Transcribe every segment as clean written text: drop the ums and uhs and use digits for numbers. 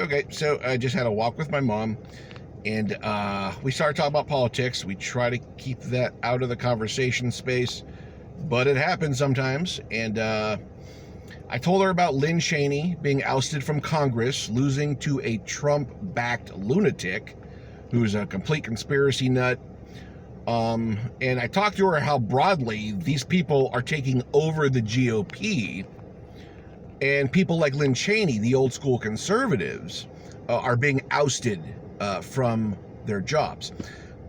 Okay, so I just had a walk with my mom, and we started talking about politics. We try to keep that out of the conversation space, but it happens sometimes. And I told her about Lynn Cheney being ousted from Congress, losing to a Trump-backed lunatic who's a complete conspiracy nut. And I talked to her how broadly these people are taking over the GOP, and people like Lynn Cheney, the old school conservatives, are being ousted from their jobs.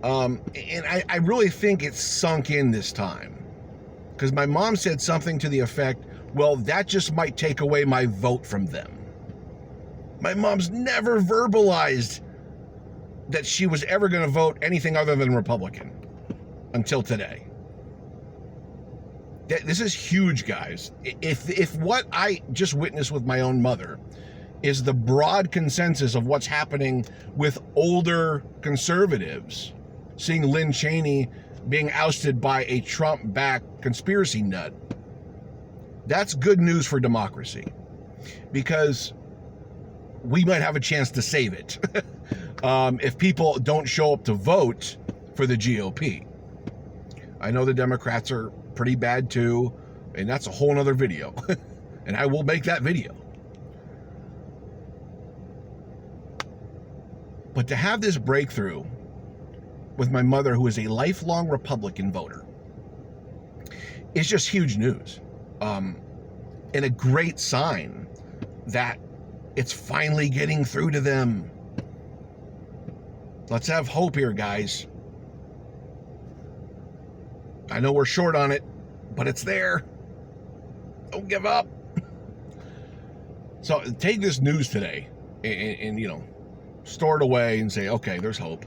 And I really think it's sunk in this time, because my mom said something to the effect, well, that just might take away my vote from them. My mom's never verbalized that she was ever going to vote anything other than Republican until today. This is huge, guys. If what I just witnessed with my own mother is the broad consensus of what's happening with older conservatives, seeing Lynn Cheney being ousted by a Trump-backed conspiracy nut, that's good news for democracy, because we might have a chance to save it if people don't show up to vote for the GOP. I know the Democrats are pretty bad too, and that's a whole nother video. And I will make that video. But to have this breakthrough with my mother, who is a lifelong Republican voter, is just huge news. And a great sign that it's finally getting through to them. Let's have hope here, guys. I know we're short on it, but it's there. Don't give up. So take this news today and store it away and say, okay, there's hope.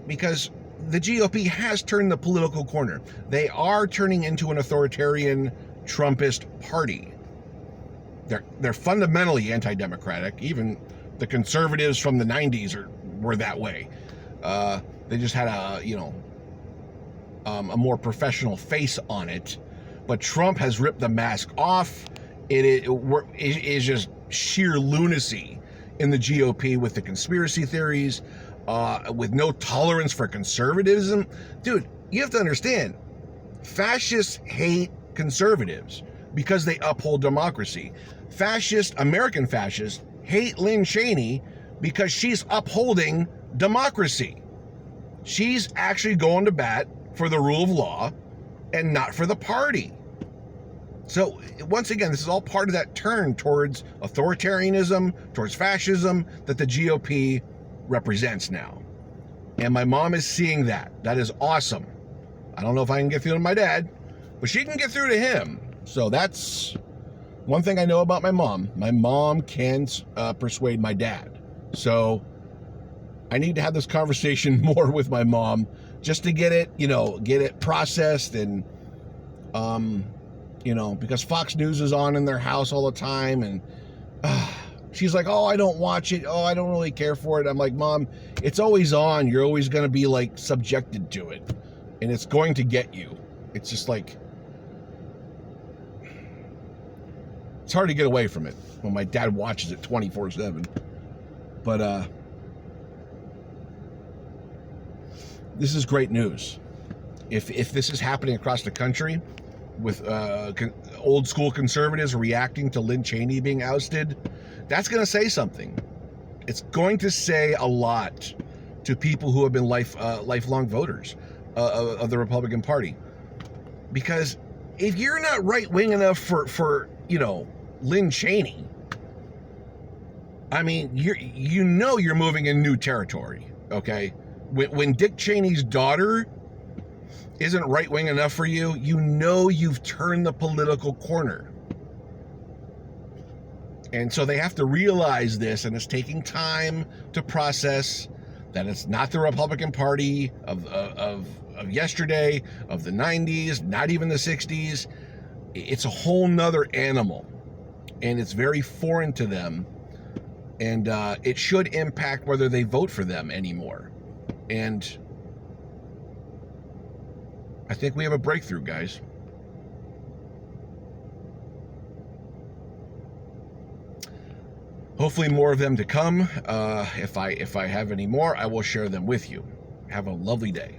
Because the GOP has turned the political corner. They are turning into an authoritarian Trumpist party. They're fundamentally anti-democratic. Even the conservatives from the 90s were that way. They just had a more professional face on it. But Trump has ripped the mask off. It is just sheer lunacy in the GOP with the conspiracy theories, with no tolerance for conservatism. Dude, you have to understand, fascists hate conservatives because they uphold democracy. American fascists hate Lynn Cheney because she's upholding democracy. She's actually going to bat for the rule of law and not for the party. So once again, this is all part of that turn towards authoritarianism, towards fascism that the GOP represents now. And my mom is seeing that. That is awesome. I don't know if I can get through to my dad, but she can get through to him. So that's one thing I know about my mom. My mom can persuade my dad. So I need to have this conversation more with my mom just to get it processed, and because Fox News is on in their house all the time, and she's like, oh, I don't watch it. Oh, I don't really care for it. I'm like, Mom, it's always on. You're always going to be like subjected to it, and it's going to get you. It's just like, it's hard to get away from it when my dad watches it 24/7. But this is great news. If this is happening across the country, with old school conservatives reacting to Lynn Cheney being ousted, that's going to say something. It's going to say a lot to people who have been lifelong voters of the Republican Party. Because if you're not right-wing enough for Lynn Cheney, I mean, you're moving in new territory, okay? When Dick Cheney's daughter isn't right-wing enough for you, you've turned the political corner. And so they have to realize this, and it's taking time to process that it's not the Republican Party of yesterday, of the 90s, not even the 60s. It's a whole nother animal, and it's very foreign to them, and it should impact whether they vote for them anymore. And I think we have a breakthrough, guys. Hopefully more of them to come. If I have any more, I will share them with you. Have a lovely day.